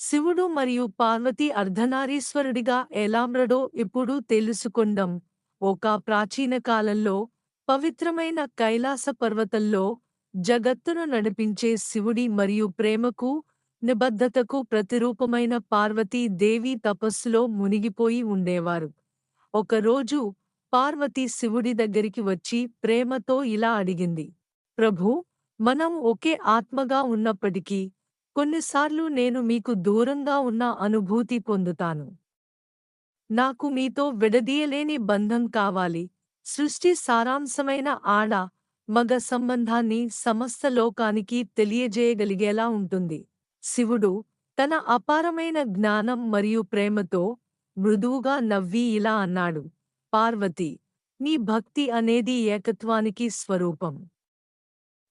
శివుడు మరియు పార్వతి అర్ధనారీశ్వరుడిగా ఎలామ్రడో ఇప్పుడు తెలుసుకుందాం. ఒక ప్రాచీన కాలంలో పవిత్రమైన కైలాస పర్వతంలో జగత్తును నడిపించే శివుడి మరియు ప్రేమకు నిబద్ధతకు ప్రతిరూపమైన పార్వతీ దేవి తపస్సులో మునిగిపోయి ఉండేవారు. ఒకరోజు పార్వతి శివుడి దగ్గరికి వచ్చి ప్రేమతో ఇలా అడిగింది. ప్రభూ, మనం ఒకే ఆత్మగా ఉన్నప్పటికీ కొన్నిసార్లు నేను మీకు దూరంగా ఉన్న అనుభూతి పొందుతాను. నాకు మీతో విడదీయలేని బంధం కావాలి. సృష్టి సారాంశమైన ఆడ, మగ సంబంధాన్ని సమస్త లోకానికి తెలియజేయగలిగేలా ఉంటుంది. శివుడు తన అపారమైన జ్ఞానం మరియు ప్రేమతో మృదువుగా నవ్వి ఇలా అన్నాడు. పార్వతి, నీ భక్తి అనేది ఏకత్వానికి స్వరూపం.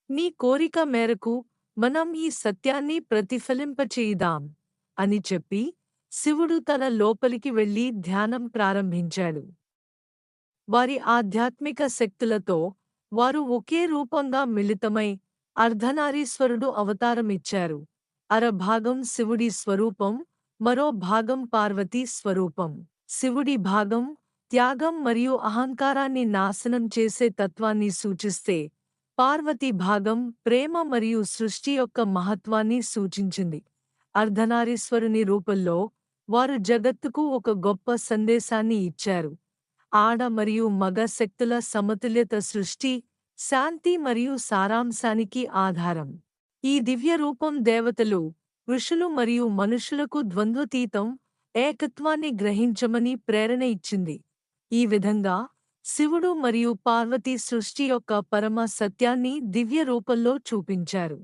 నీ కోరిక మేరకు మనం ఈ సత్యాన్ని ప్రతిఫలింపచేయుదాం అని చెప్పి శివుడు తన లోపలికి వెళ్లి ధ్యానం ప్రారంభించాడు. వారి ఆధ్యాత్మిక శక్తులతో వారు ఒకే రూపంగా మిళితమై అర్ధనారీశ్వరుడు అవతారమిచ్చారు. అరభాగం శివుడి స్వరూపం, మరో భాగం పార్వతీ స్వరూపం. శివుడి భాగం త్యాగం మరియు అహంకారాన్ని నాశనం చేసే తత్వాన్ని సూచిస్తే, పార్వతి భాగం ప్రేమ మరియు సృష్టి యొక్క మహత్వాన్ని సూచించింది. అర్ధనారీశ్వరుని రూపంలో వారు జగత్తుకు ఒక గొప్ప సందేశాన్ని ఇచ్చారు. ఆడ మరియు మగ శక్తుల సమతుల్యత సృష్టి, శాంతి మరియు సారాంశానికి ఆధారం. ఈ దివ్య రూపం దేవతలు, ఋషులు మరియు మనుషులకు ద్వంద్వతీతం, ఏకత్వాన్ని గ్రహించమని ప్రేరణ ఇచ్చింది. ఈ విధంగా శివుడు మరియు పార్వతి సృష్టి యొక్క పరమ సత్యాన్ని దివ్య రూపంలో చూపించారు.